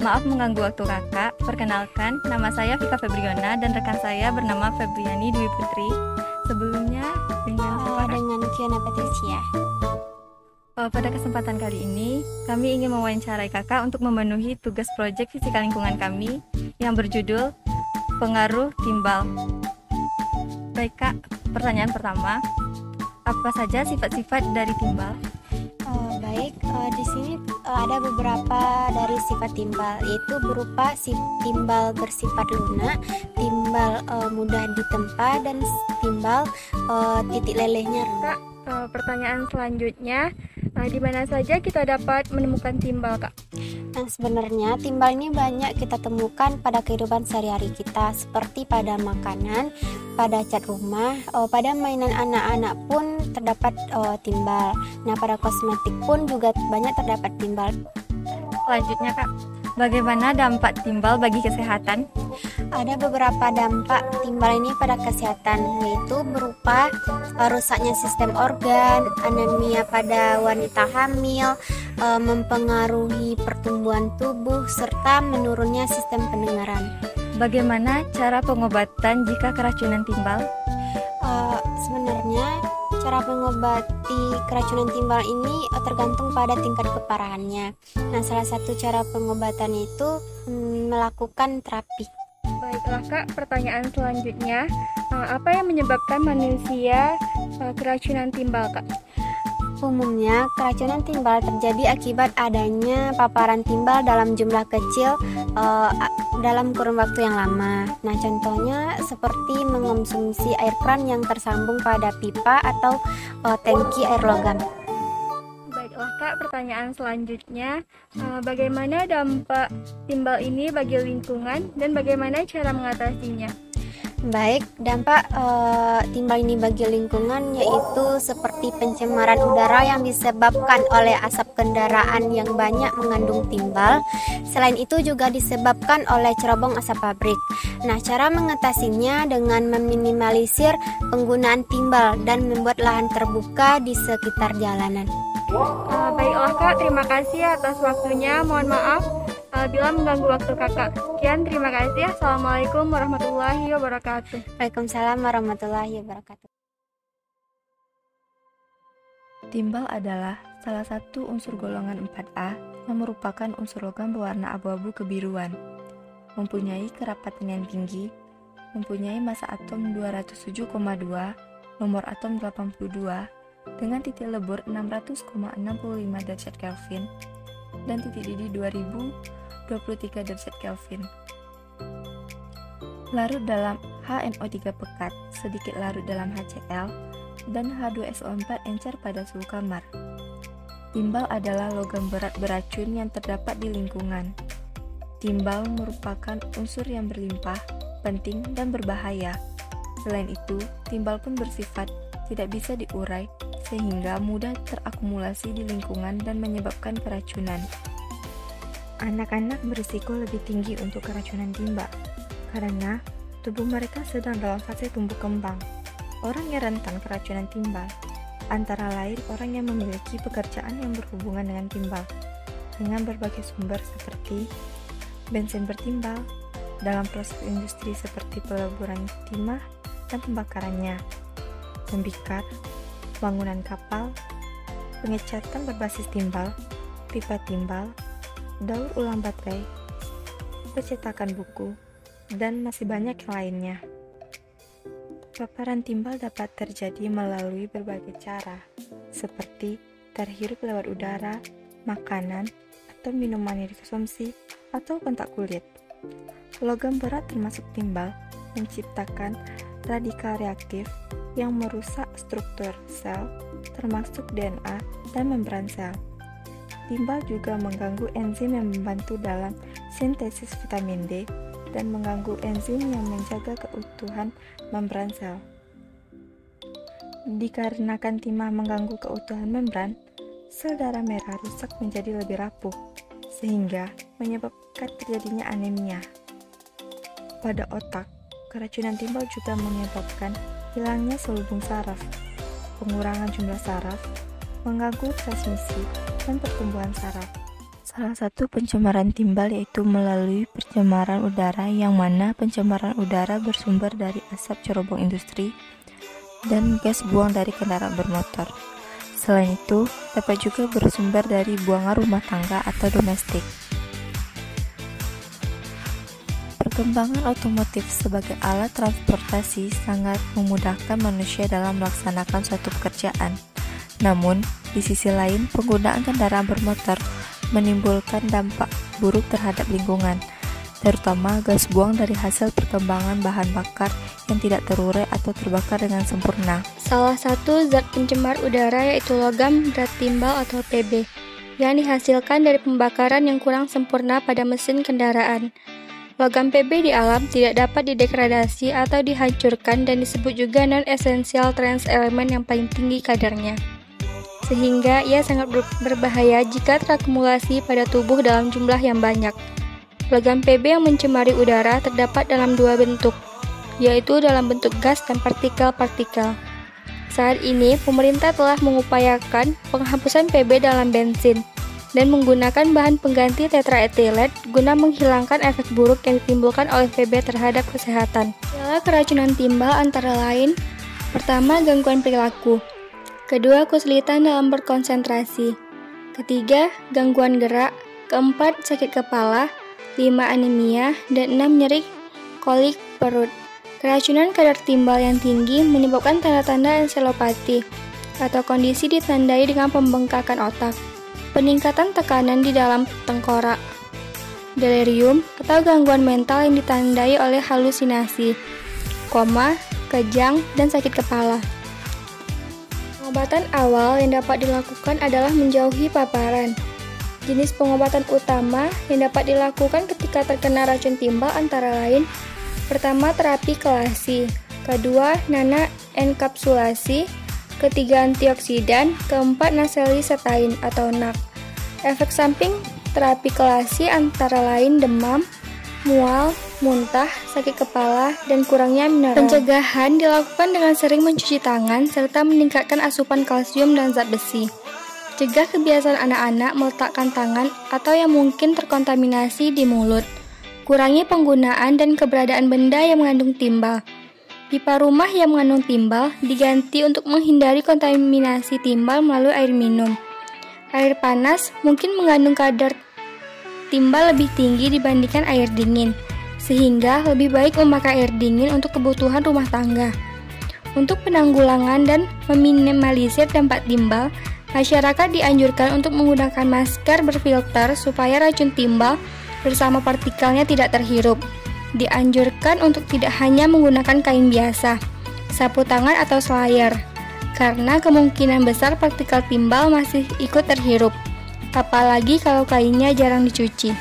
Maaf mengganggu waktu kakak. Perkenalkan, nama saya Vika Febriona dan rekan saya bernama Febriani Dwi Putri. Sebelumnya dengan Kiana Patricia. Pada kesempatan kali ini, kami ingin mewawancarai kakak untuk memenuhi tugas proyek fisika lingkungan kami yang berjudul Pengaruh Timbal. Baik kak, pertanyaan pertama, apa saja sifat-sifat dari timbal? Di sini ada beberapa dari sifat timbal, yaitu berupa timbal bersifat lunak, timbal mudah ditempa, dan timbal titik lelehnya rendah. Pertanyaan selanjutnya, di mana saja kita dapat menemukan timbal, Kak? Nah, sebenarnya timbal ini banyak kita temukan pada kehidupan sehari-hari kita, seperti pada makanan, pada cat rumah, pada mainan anak-anak pun terdapat timbal. Nah, pada kosmetik pun juga banyak terdapat timbal. Selanjutnya, Kak, bagaimana dampak timbal bagi kesehatan? Ada beberapa dampak timbal ini pada kesehatan, yaitu berupa rusaknya sistem organ, anemia pada wanita hamil, mempengaruhi pertumbuhan tubuh, serta menurunnya sistem pendengaran. Bagaimana cara pengobatan jika keracunan timbal? Sebenarnya cara mengobati keracunan timbal ini tergantung pada tingkat keparahannya. Nah, salah satu cara pengobatan itu melakukan terapi. Baiklah Kak, pertanyaan selanjutnya, apa yang menyebabkan manusia keracunan timbal, Kak? Umumnya, keracunan timbal terjadi akibat adanya paparan timbal dalam jumlah kecil dalam kurun waktu yang lama. Nah, contohnya seperti mengonsumsi air keran yang tersambung pada pipa atau tangki air logam. Baiklah Kak, pertanyaan selanjutnya, bagaimana dampak timbal ini bagi lingkungan dan bagaimana cara mengatasinya? Baik, dampak timbal ini bagi lingkungan yaitu seperti pencemaran udara yang disebabkan oleh asap kendaraan yang banyak mengandung timbal. Selain itu juga disebabkan oleh cerobong asap pabrik. Nah, cara mengatasinya dengan meminimalisir penggunaan timbal dan membuat lahan terbuka di sekitar jalanan. Baiklah Kak, terima kasih atas waktunya. Mohon maaf bila mengganggu waktu kakak. Sekian, terima kasih. Assalamualaikum warahmatullahi wabarakatuh. Waalaikumsalam warahmatullahi wabarakatuh. Timbal adalah salah satu unsur golongan 4A yang merupakan unsur logam berwarna abu-abu kebiruan. Mempunyai kerapatan yang tinggi, mempunyai massa atom 207,2, nomor atom 82, dengan titik lebur 600,65 derajat Kelvin dan titik didih 2023 derajat Kelvin. Larut dalam HNO3 pekat, sedikit larut dalam HCl, dan H2SO4 encer pada suhu kamar. Timbal adalah logam berat beracun yang terdapat di lingkungan. Timbal merupakan unsur yang berlimpah, penting, dan berbahaya. Selain itu, timbal pun bersifat tidak bisa diurai sehingga mudah terakumulasi di lingkungan dan menyebabkan keracunan. Anak-anak berisiko lebih tinggi untuk keracunan timbal karena tubuh mereka sedang dalam fase tumbuh kembang. Orang yang rentan keracunan timbal antara lain orang yang memiliki pekerjaan yang berhubungan dengan timbal dengan berbagai sumber seperti bensin bertimbal dalam proses industri seperti peleburan timah dan pembakarannya, tembikar, bangunan kapal, pengecatan berbasis timbal, pipa timbal, daur ulang baterai, percetakan buku, dan masih banyak yang lainnya. Paparan timbal dapat terjadi melalui berbagai cara, seperti terhirup lewat udara, makanan, atau minuman yang dikonsumsi, atau kontak kulit. Logam berat termasuk timbal menciptakan radikal reaktif yang merusak struktur sel, termasuk DNA dan membran sel. Timbal juga mengganggu enzim yang membantu dalam sintesis vitamin D dan mengganggu enzim yang menjaga keutuhan membran sel. Dikarenakan timah mengganggu keutuhan membran, sel darah merah rusak menjadi lebih rapuh, sehingga menyebabkan terjadinya anemia. Pada otak, keracunan timbal juga menyebabkan hilangnya selubung saraf, pengurangan jumlah saraf, mengganggu transmisi dan pertumbuhan saraf. Salah satu pencemaran timbal yaitu melalui pencemaran udara, yang mana pencemaran udara bersumber dari asap cerobong industri dan gas buang dari kendaraan bermotor. Selain itu, dapat juga bersumber dari buangan rumah tangga atau domestik. Perkembangan otomotif sebagai alat transportasi sangat memudahkan manusia dalam melaksanakan suatu pekerjaan. Namun, di sisi lain, penggunaan kendaraan bermotor menimbulkan dampak buruk terhadap lingkungan, terutama gas buang dari hasil perkembangan bahan bakar yang tidak terurai atau terbakar dengan sempurna. Salah satu zat pencemar udara yaitu logam berat timbal atau Pb, yang dihasilkan dari pembakaran yang kurang sempurna pada mesin kendaraan. Logam Pb di alam tidak dapat didegradasi atau dihancurkan dan disebut juga non-essential trace element yang paling tinggi kadarnya, sehingga ia sangat berbahaya jika terakumulasi pada tubuh dalam jumlah yang banyak. Logam Pb yang mencemari udara terdapat dalam dua bentuk, yaitu dalam bentuk gas dan partikel-partikel. Saat ini, pemerintah telah mengupayakan penghapusan Pb dalam bensin dan menggunakan bahan pengganti tetraetilet guna menghilangkan efek buruk yang ditimbulkan oleh Pb terhadap kesehatan. Gejala keracunan timbal antara lain: pertama, gangguan perilaku; kedua, kesulitan dalam berkonsentrasi; ketiga, gangguan gerak; keempat, sakit kepala; 5, anemia; dan 6, nyeri kolik perut. Keracunan kadar timbal yang tinggi menyebabkan tanda-tanda enselopati atau kondisi ditandai dengan pembengkakan otak, peningkatan tekanan di dalam tengkorak, delirium atau gangguan mental yang ditandai oleh halusinasi, koma, kejang, dan sakit kepala. Pengobatan awal yang dapat dilakukan adalah menjauhi paparan. Jenis pengobatan utama yang dapat dilakukan ketika terkena racun timbal antara lain: pertama, terapi kelasi; kedua, nano enkapsulasi; ketiga, antioksidan; keempat, naselisetain atau NAC. Efek samping terapi kelasi antara lain demam, mual, muntah, sakit kepala, dan kurangnya mineral. Pencegahan dilakukan dengan sering mencuci tangan serta meningkatkan asupan kalsium dan zat besi. Cegah kebiasaan anak-anak meletakkan tangan atau yang mungkin terkontaminasi di mulut. Kurangi penggunaan dan keberadaan benda yang mengandung timbal. Pipa rumah yang mengandung timbal diganti untuk menghindari kontaminasi timbal melalui air minum. Air panas mungkin mengandung kadar timbal lebih tinggi dibandingkan air dingin, sehingga lebih baik memakai air dingin untuk kebutuhan rumah tangga. Untuk penanggulangan dan meminimalisir dampak timbal, masyarakat dianjurkan untuk menggunakan masker berfilter supaya racun timbal bersama partikelnya tidak terhirup. Dianjurkan untuk tidak hanya menggunakan kain biasa, sapu tangan atau slayer, karena kemungkinan besar partikel timbal masih ikut terhirup, apalagi kalau kainnya jarang dicuci.